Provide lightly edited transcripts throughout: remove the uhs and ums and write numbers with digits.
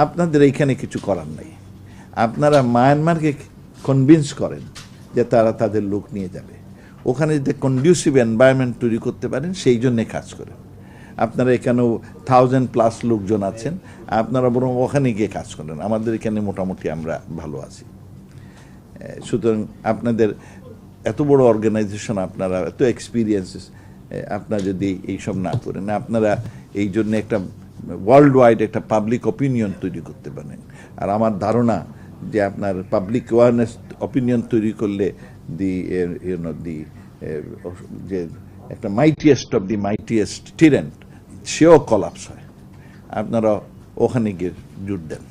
আপনাদের এইখানে কিছু করার নাই। আপনারা মায়ানমারকে কনভিন্স করেন যে তারা তাদের লোক নিয়ে যাবে, ওখানে যদি কন্ডিউসিভ এনভায়রনমেন্ট তৈরি করতে পারেন সেই জন্যে কাজ করেন। আপনারা এখানেও 1000+ লোকজন আছেন, আপনারা বরং ওখানে গিয়ে কাজ করেন। আমাদের এখানে মোটামুটি আমরা ভালো আছি। সুতরাং আপনাদের এত বড় অর্গানাইজেশন, আপনারা এত এক্সপিরিয়েন্সেস, আপনারা যদি এইসব না করেন, আপনারা এই জন্য একটা ওয়ার্ল্ড ওয়াইড একটা পাবলিক অপিনিয়ন তৈরি করতে পারেন। আর আমার ধারণা যে আপনার পাবলিক অ্যাওয়ারনেস অপিনিয়ন তৈরি করলে যে একটা মাইটিয়েস্ট অফ দি মাইটিয়েস্ট টিরেন্ট সেও কলাপস হয়। আপনারা ওখানে গিয়ে জোর দেন।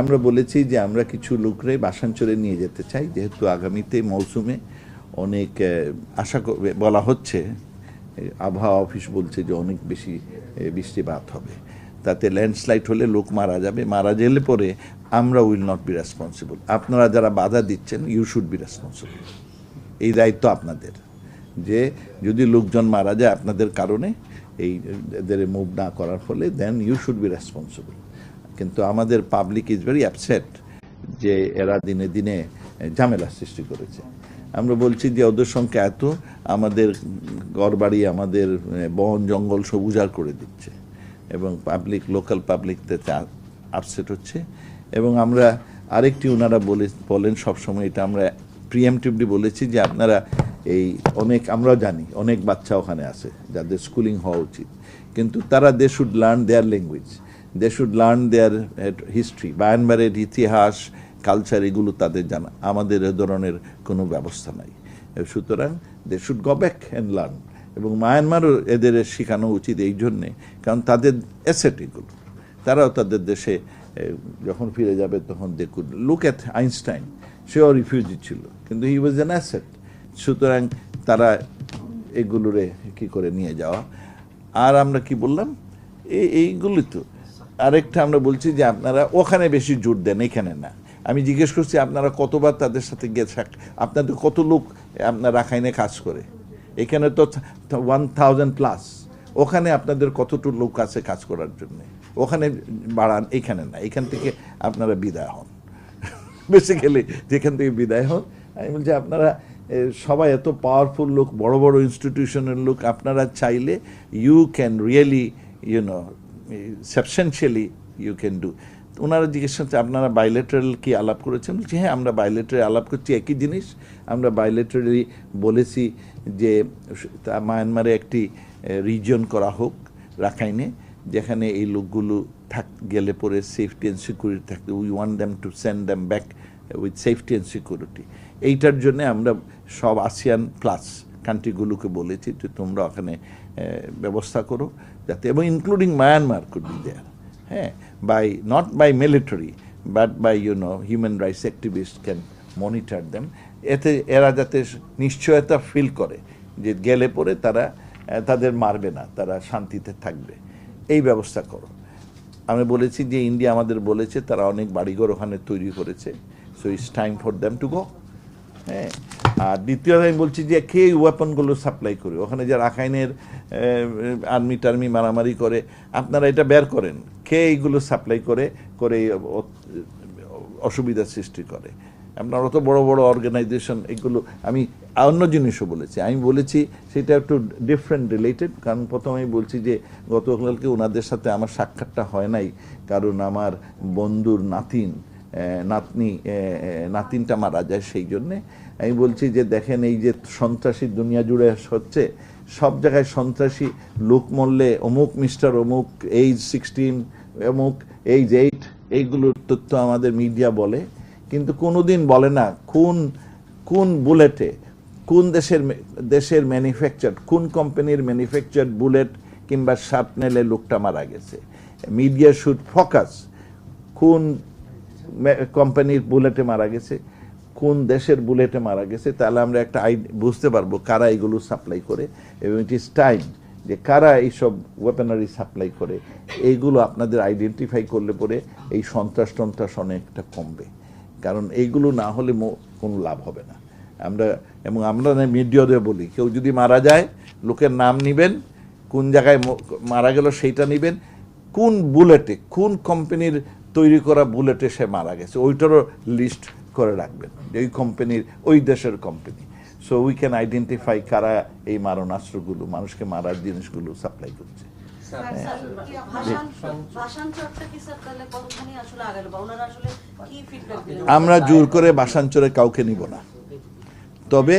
আমরা বলেছি যে আমরা কিছু লোকরে বাসাঞ্চলে নিয়ে যেতে চাই, যেহেতু আগামীতে মৌসুমে অনেক আশা বলা হচ্ছে, আবহাওয়া অফিস বলছে যে অনেক বেশি বৃষ্টিপাত হবে, তাতে ল্যান্ডস্লাইড হলে লোক মারা যাবে। মারা গেলে পরে আমরা উইল নট বি রেসপন্সিবল। আপনারা যারা বাধা দিচ্ছেন, ইউ শুড বি রেসপন্সিবল। এই দায়িত্ব আপনাদের, যে যদি লোকজন মারা যায় আপনাদের কারণে, এই এদের মুভ না করার ফলে, then you should be responsible. কিন্তু আমাদের পাবলিক ইজ ভেরি আপসেট যে এরা দিনে দিনে ঝামেলা সৃষ্টি করেছে। আমরা বলছি যে ওদের সংখ্যা এত, আমাদের ঘরবাড়ি, আমাদের বন জঙ্গল সব উজাড় করে দিচ্ছে, এবং পাবলিক, লোকাল পাবলিকতে আপসেট হচ্ছে। এবং আমরা আরেকটি ওনারা বলেন সবসময়, এটা আমরা প্রিএমটিভলি বলেছি যে আপনারা এই অনেক, আমরা জানি অনেক বাচ্চা ওখানে আছে যাদের স্কুলিং হওয়া উচিত, কিন্তু তারা they should learn their language, they should learn their history, মায়ানমারের ইতিহাস, কালচার, এগুলো তাদের জানা। আমাদের এ ধরনের কোনো ব্যবস্থা নাই। সুতরাং they should go back and learn. এবং মায়ানমারও এদের শেখানো উচিত এই জন্যে, কারণ তাদের অ্যাসেট এগুলো। তারাও তাদের দেশে যখন ফিরে যাবে তখন দেখুন, লুক অ্যাট আইনস্টাইন, সেও রিফিউজি ছিল, কিন্তু হি ওয়াজ অ্যান অ্যাসেট। সুতরাং তারা এগুলোরে কি করে নিয়ে যাওয়া। আর আমরা কি বললাম, এইগুলি তো। আরেকটা আমরা বলছি যে আপনারা ওখানে বেশি জোর দেন, এখানে না। আমি জিজ্ঞেস করছি আপনারা কতবার তাদের সাথে গেছে, আপনাদের কত লোক আপনার রাখাইনে কাজ করে? এখানে তো 1000+। ওখানে আপনাদের কতটুকু লোক আছে কাজ করার জন্য? ওখানে বাড়ান, এখানে না। এখান থেকে আপনারা বিদায় হন, বেসিক্যালি যেখান থেকে বিদায় হন। আমি বলছি আপনারা সবাই এত পাওয়ারফুল লোক, বড় বড় ইনস্টিটিউশনের লোক, আপনারা চাইলে you can really substantially you can do. ওনারা জিজ্ঞেস করছে আপনারা বাইলেটারাল কি আলাপ করেছেন? বলছি হ্যাঁ, আমরা বাইলেটারাল আলাপ করছি, একই জিনিস। আমরা বাইলেটারালি বলেছি যে মায়ানমারে একটি রিজন করা হোক রাখাইনে, যেখানে এই লোকগুলো গেলে পরে সেফটি অ্যান্ড সিকিউরিটি থাকতে। We want them to send them back with safety and security. এইটার জন্য আমরা সব ASEAN+ কান্ট্রিগুলোকে বলেছি যে তোমরা ওখানে ব্যবস্থা করো যাতে, এবং including Myanmar could be there, হ্যাঁ, not by military but by human rights activists can monitor them, এতে এরা যাতে নিশ্চয়তা ফিল করে যে গেলে পরে তারা তাদের মারবে না, তারা শান্তিতে থাকবে, এই ব্যবস্থা করো। আমি বলেছি যে ইন্ডিয়া আমাদের বলেছে তারা অনেক বাড়িঘর ওখানে তৈরি করেছে, so it's time for them to go. হ্যাঁ, আর দ্বিতীয়ত আমি বলছি যে কে ওয়েপনগুলো সাপ্লাই করে ওখানে, যে রাখাইনের আর্মি টার্মি মারামারি করে, আপনারা এটা বের করেন কে এইগুলো সাপ্লাই করে অসুবিধার সৃষ্টি করে। আপনার অত বড় বড় অর্গানাইজেশন এগুলো। আমি অন্য জিনিসও বলেছি, আমি বলেছি সেটা একটু ডিফারেন্ট রিলেটেড। কারণ প্রথমে আমি বলছি যে গতকালকে ওনাদের সাথে আমার সাক্ষাৎটা হয় নাই, কারণ আমার বন্ধুর নাতিনটা মারা যায়, সেই জন্যে আমি বলছি যে দেখেন, এই যে সন্ত্রাসী দুনিয়া জুড়ে হচ্ছে, সব জায়গায় সন্ত্রাসী লোক মরলে অমুক মিস্টার অমুক, এইজ 16, অমুক এইজ 8, এইগুলোর তথ্য আমাদের মিডিয়া বলে, কিন্তু কোনোদিন বলে না কোন বুলেটে, কোন দেশের ম্যানুফ্যাকচার, কোন কোম্পানির ম্যানুফ্যাকচার বুলেট কিংবা শার্পনেলে লোকটা মারা গেছে। মিডিয়া শুড ফোকাস কোন কোম্পানির বুলেটে মারা গেছে, কোন দেশের বুলেটে মারা গেছে, তাহলে আমরা একটা বুঝতে পারবো কারা এগুলো সাপ্লাই করে, এবং ইট ইজ টাইম যে কারা এইসব ওয়েপনারি সাপ্লাই করে, এইগুলো আপনাদের আইডেন্টিফাই করলে পরে এই সন্ত্রাস অনেকটা কমবে। কারণ এইগুলো না হলে কোনো লাভ হবে না। আমরা মিডিয়াতে বলি, কেউ যদি মারা যায় লোকের নাম নিবেন, কোন জায়গায় মারা গেল সেইটা নিবেন, কোন বুলেটে, কোন কোম্পানির তৈরি করা বুলেটে সে মারা গেছে, ওইটারও লিস্ট করে রাখবেন, ওই কোম্পানির, ওই দেশের company. So we can identify কারা এই মারণাস্ত্রগুলো, মানুষকে মারার জিনিসগুলো সাপ্লাই করছে। আমরা জোর করে ভাষান্তরে কাউকে নিব না, তবে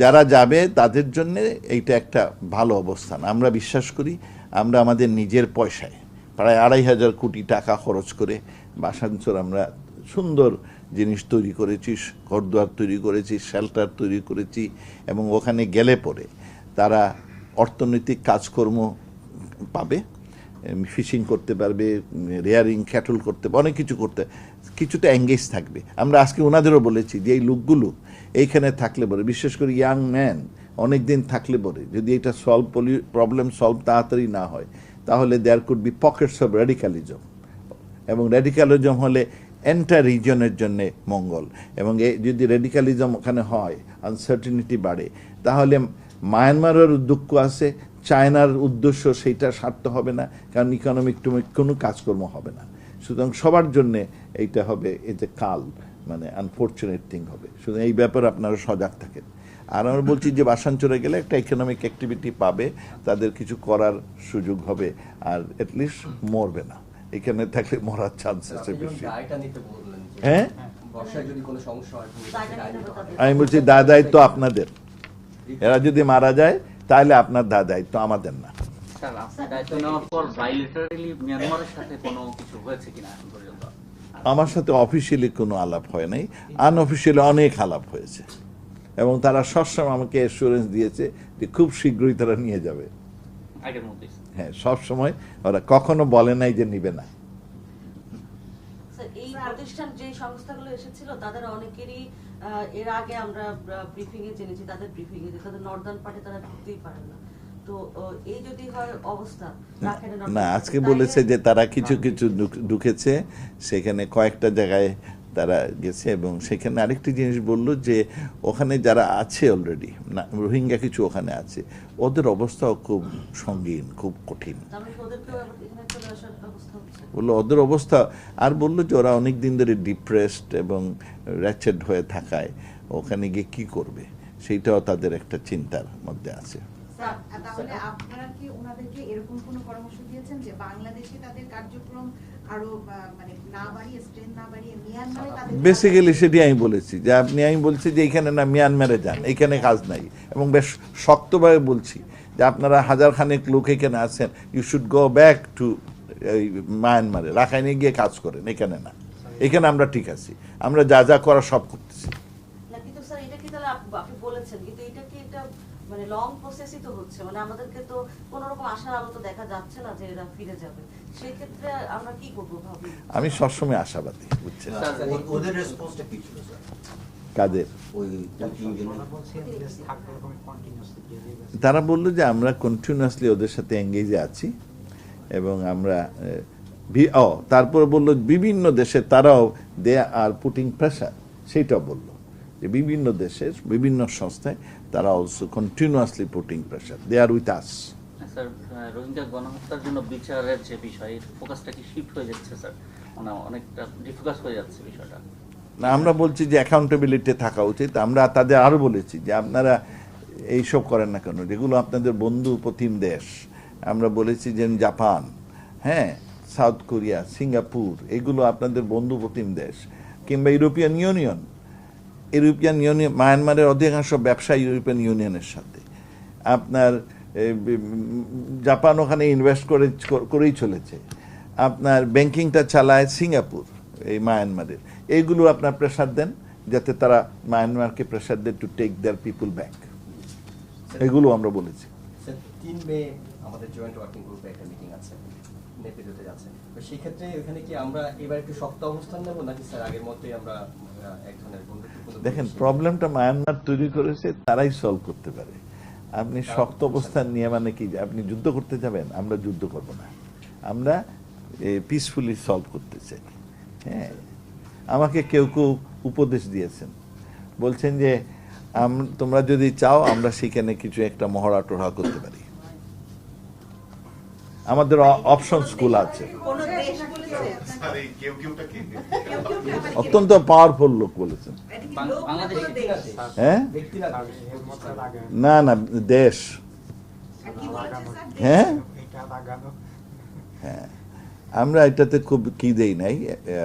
যারা যাবে তাদের জন্য এইটা একটা ভালো অবস্থান। আমরা বিশ্বাস করি আমরা আমাদের নিজের পয়সায় প্রায় ২৫০০ কোটি টাকা খরচ করে ভাষান্তর আমরা সুন্দর জিনিস তৈরি করেছি, ঘরদুয়ার তৈরি করেছি, শেল্টার তৈরি করেছি, এবং ওখানে গেলে পরে তারা অর্থনৈতিক কাজকর্ম পাবে, ফিশিং করতে পারবে, রেয়ারিং ক্যাটল করতে পারবে, অনেক কিছু করতে, কিছুটা এঙ্গেজ থাকবে। আমরা আজকে ওনাদেরও বলেছি যে এই লোকগুলো এইখানে থাকলে পরে, বিশেষ করে ইয়াং ম্যান অনেক দিন থাকলে পরে যদি এটা প্রবলেম সলভ তাড়াতাড়ি না হয়, তাহলে there could be pockets of radicalism, এবং র্যাডিক্যালিজম হলে এন্টার রিজনের জন্য মঙ্গল। এবং যদি র্যাডিক্যালিজম ওখানে হয়, আনসার্টিনিটি বাড়ে, তাহলে মায়ানমারের দুঃখ আছে, চায়নার উদ্দেশ্য সেইটা স্বার্থ হবে না, কারণ ইকোনমিক কোনো কাজকর্ম হবে না। সুতরাং সবার জন্যে এইটা হবে, এই যে কাল মানে আনফর্চুনেট থিং হবে। সুতরাং এই ব্যাপারে আপনারা সজাগ থাকেন। আর আমরা বলছি যে ভাষান্তরে গেলে একটা ইকোনমিক অ্যাক্টিভিটি পাবে, তাদের কিছু করার সুযোগ হবে, আর অ্যাটলিস্ট মরবে না। এখানে থাকলে মরার চান্স আছে বেশি। হ্যাঁ, আমি বলছি দায়িত্ব আপনাদের, এরা যদি মারা যায় তাহলে আপনার দায়িত্ব, আমাদের না। আমার সাথে অফিসিয়ালি কোনো আলাপ হয় নাই, আনঅফিসিয়ালি অনেক আলাপ হয়েছে, এবং তারা সবসময় আমাকে অ্যাসুরেন্স দিয়েছে যে খুব শীঘ্রই তারা নিয়ে যাবে। হ্যাঁ, সবসময় ওরা কখনো বলে নাই যে নিবে না। এই প্রতিষ্ঠান যে সংস্থাগুলো এসেছিল তাদের অনেকেরই এর আগে আমরা ব্রিফিং এ জেনেছি, তাদের ব্রিফিং এ তাদের নর্দার্ন পার্টি তারা ঢুকতেই পারে না। তো এই যদি হয় অবস্থা, না, আজকে বলেছে যে তারা কিছু কিছু ঢুকেছে, সেখানে কয়েকটা জায়গায় তারা গেছে, এবং সেখানে আরেকটি জিনিস বললো যে ওখানে যারা আছে অলরেডি, রোহিঙ্গা কিছু ওখানে আছে, ওদের অবস্থাও খুব সঙ্গীন, খুব কঠিন। বললো ওদের অবস্থা, আর বললো যে ওরা অনেক দিন ধরে ডিপ্রেসড এবং র্যাচেড হয়ে থাকায় ওখানে গিয়ে কি করবে, সেইটাও তাদের একটা চিন্তার মধ্যে আছে। তাহলে আপনারা কি ওনাদেরকে এরকম কোনো পরামর্শ দিয়েছেন যে বাংলাদেশে তাদের কার্যক্রম আরো মানে না বাড়িয়ে, স্ট্রেন না বাড়িয়ে মিয়ানমারে তাদের? বেসিক্যালি সেটি আমি বলেছি যে আমি বলছি যে এখানে না, মিয়ানমারে যান, এখানে কাজ নাই, এবং বেশ শক্তভাবে বলছি যে আপনারা হাজার খানেক লোক এখানে আছেন, you should go back to মায়ানমারে, রাখাইনে গিয়ে কাজ করেন, এখানে না। এখানে আমরা ঠিক আছি, আমরা যা যা করা সব করতেছি। কিন্তু স্যার এটা কি তাহলে আপনি বলেছেন, কিন্তু এটা কি এটা মানে লং প্রসেসই তো হচ্ছে, মানে আমাদেরকে তো কোনো রকম আশার আলো তো দেখা যাচ্ছে না যে এরা ফিরে যাবে, সেই ক্ষেত্রে আমরা কি করব ভাবি? আমি সবসময় আশাবাদী, বুঝছেন। ওদের রেসপন্সটা কি ছিল স্যার? কাদের? ওই তারা বললো যে আমরা কন্টিনিউয়াসলি ওদের সাথে এঙ্গেজে আছি, এবং আমরা তারপরে বললো বিভিন্ন দেশে তারাও দে আর পুটিং প্রেশার, সেইটাও বললো যে বিভিন্ন দেশের বিভিন্ন সংস্থায় তারা also continuously putting pressure, they are with us. Sir, Rohingya গণহত্যার জন্য বিচারের যে বিষয়, ফোকাসটা কি শিফট হয়ে যাচ্ছে স্যার? মানে অনেকটা ডিফোকাস হয়ে যাচ্ছে বিষয়টা। না, আমরা বলছি যে অ্যাকাউন্টেবিলিটি থাকা উচিত। আমরা তাদের আরও বলেছি যে আপনারা এইসব করেন না কেন, যেগুলো আপনাদের বন্ধু প্রতিম দেশ, আমরা বলেছি যে জাপান, হ্যাঁ, সাউথ কোরিয়া, সিঙ্গাপুর, এগুলো আপনাদের বন্ধু প্রতিম দেশ, কিংবা ইউরোপিয়ান ইউনিয়ন। মায়ানমারের অধিকাংশ ব্যবসা ইউরোপিয়ান ইউনিয়নের সাথে। আপনার জাপান ওখানে ইনভেস্ট করেই চলেছে। আপনার ব্যাংকিংটা চালায় সিঙ্গাপুর এই মায়ানমারের। এইগুলো আপনার প্রেশার দেন, যাতে তারা মায়ানমারকে প্রেশার দেন to take their people back. এগুলো আমরা বলেছি। 3 মে আমাদের জয়েন্ট ওয়ার্কিং গ্রুপে একটা মিটিং আছে, নেতৃত্বে যাচ্ছে। তো সেই ক্ষেত্রে ওখানে কি আমরা এবার একটু শক্ত অবস্থান নেব, নাকি স্যার আগের মতোই আমরা এক ধরনের বন্ধুত্বপূর্ণ? দেখেন, প্রবলেমটা মায়ানমার তৈরি করেছে, তারাই সলভ করতে পারে। আপনি শক্ত অবস্থান নিয়ে মানে কি, আপনি যুদ্ধ করতে যাবেন? আমরা যুদ্ধ করব না, আমরা পিসফুলি সলভ করতে চাই। হ্যাঁ, আমাকে কেউ কেউ উপদেশ দিয়েছেন, বলছেন যে তোমরা যদি চাও আমরা সেখানে কিছু একটা মহড়া টহড়া করতে পারি। আমাদের অপশন স্কুল আছে, কোনো দেশ বলেছে কেউ কেউটা কি কেউ কেউ কি আবার অত্যন্ত পাওয়ারফুল লোক বলেছেন। এটা কি লোক না বাংলাদেশে কোনো দেশ? হ্যাঁ, ব্যক্তি না দেশ। না না দেশ। আর কি বলেছে স্যার? হ্যাঁ হ্যাঁ, আমরা এটাতে খুব কি দেই নাই,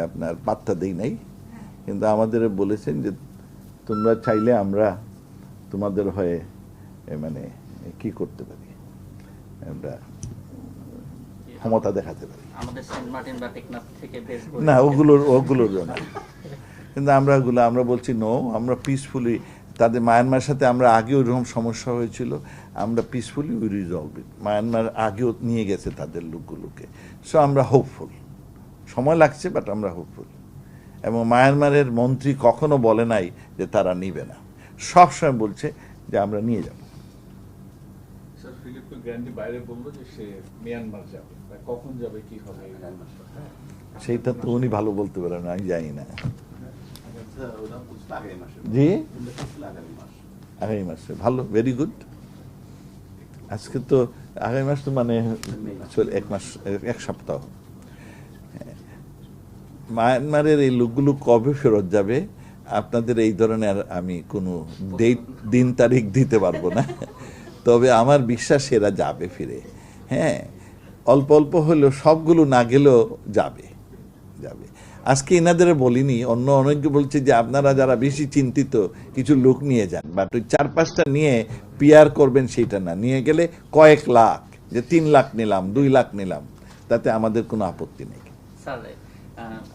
আপনার পাত্তা দেই নাই, কিন্তু আমাদের বলেছেন যে তোমরা চাইলে আমরা তোমাদের হয়ে মানে কি করতে পারি, আমরা ক্ষমতা দেখাতে পারি। আমাদের সেন্ট মার্টিন বা টেকনাফ থেকে বেশ না, ওগুলোর জন্য, কিন্তু আমরা বলছি নো, আমরা পিসফুলি তাদের মায়ানমার সাথে আমরা আগেও এরকম সমস্যা হয়েছিল, আমরা peacefully we resolve it. Myanmar আগেও নিয়ে গেছে তাদের লোকগুলোকে, সো আমরা হোপফুল। সময় লাগছে বাট আমরা হোপফুল। এবং মায়ানমারের মন্ত্রী কখনো বলে নাই যে তারা নিবে না, সবসময় বলছে যে আমরা নিয়ে যাব। স্যার ফিলিপ গ্র্যান্ডি বাইরে বললো যে সে মিয়ানমার যাবে, কখন যাবে কি হবে সেইটা তো উনি ভালো বলতে পারেন, আমি জানি না। ওরা বুঝতে আগামী মাসে জি, আগামী মাস আগামী মাসে, ভালো, ভেরি গুড। আজকে তো আগামী মাস তো মানে এক মাস, এক সপ্তাহ। মায়ানমারের এই লোকগুলো কবে ফেরত যাবে আপনাদের এই ধরনের আমি কোনো দিন তারিখ দিতে পারবো না, তবে আমার বিশ্বাস এরা যাবে ফিরে। হ্যাঁ, অল্প অল্প হলেও, সবগুলো না গেলেও যাবে। আজকে এনাদের বলিনি, অন্য অনেকে বলছে যে আপনারা যারা বেশি চিন্তিত কিছু লোক নিয়ে যান, বাট ওই 4-5টা নিয়ে পিআর করবেন সেটা না, নিয়ে গেলে কয়েক লাখ, যে 3 লাখ নিলাম 2 লাখ নিলাম, তাতে আমাদের কোনো আপত্তি নেই। স্যার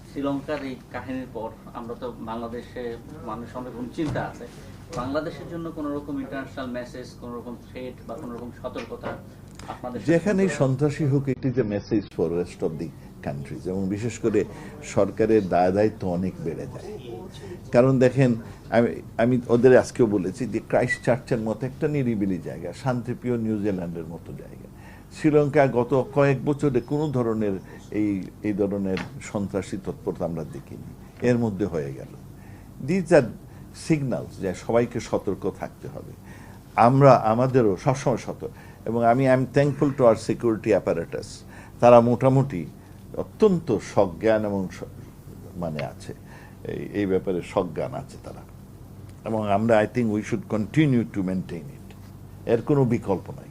শ্রীলঙ্কার এই কাহিনীর পর আমরা তো বাংলাদেশে মানুষ অনেক রকম চিন্তা আছে, বাংলাদেশের জন্য কোন রকম ইন্টারন্যাশনাল মেসেজ, কোন রকম থ্রেট বা কোন রকম সতর্কতা আপনাদের যেখানেই সন্ত্রাসী হোক, it is a message for rest of the country's, এবং বিশেষ করে সরকারের দায়িত্ব অনেক বেড়ে যায়। কারণ দেখেন, আমি ওদের আজকেও বলেছি যে ক্রাইস্ট চার্চের মতো একটা নিরিবিলি জায়গা, শান্তিপ্রিয় নিউজিল্যান্ডের মতো জায়গা, শ্রীলঙ্কা গত কয়েক বছরে কোনো ধরনের এই ধরনের সন্ত্রাসী তৎপরতা আমরা দেখিনি, এর মধ্যে হয়ে গেল। দিস আর সিগন্যালস যে সবাইকে সতর্ক থাকতে হবে, আমাদেরও সবসময় সতর্ক। এবং আমি I am thankful to our security apparatus, তারা মোটামুটি অত্যন্ত সজ্ঞান এবং মানে আছে এই ব্যাপারে সজ্ঞান আছে তারা, এবং আমরা I think we should continue to maintain it, এর কোনো বিকল্প নাই।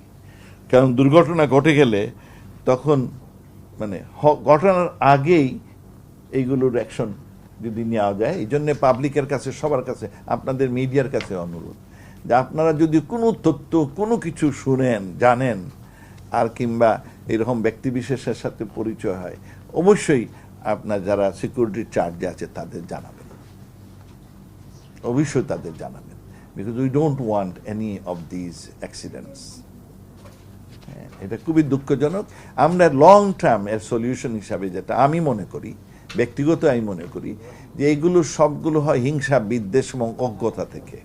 কারণ দুর্ঘটনা ঘটে গেলে তখন মানে ঘটনার আগেই এইগুলোর অ্যাকশন যদি নেওয়া যায়, এই জন্যে পাবলিকের কাছে, সবার কাছে, আপনাদের মিডিয়ার কাছে অনুরোধ যে আপনারা যদি কোনো তথ্য, কোনো কিছু শুনেন, জানেন, আর কিংবা এরকম ব্যক্তিবিশেষের সাথে পরিচয় হয়, অবশ্যই আপনার যারা সিকিউরিটি চার্জে আছে তাদের জানাবেন, অবশ্যই তাদের জানাবেন, because we don't want any of this accidents. এটা খুবই দুঃখজনক। আমরা লং টার্ম এর সলিউশন হিসাবে যেটা আমি মনে করি, ব্যক্তিগত আমি মনে করি যে এইগুলো সবগুলো হয় হিংসা, বিদ্বেষ এবং অজ্ঞতা থেকে।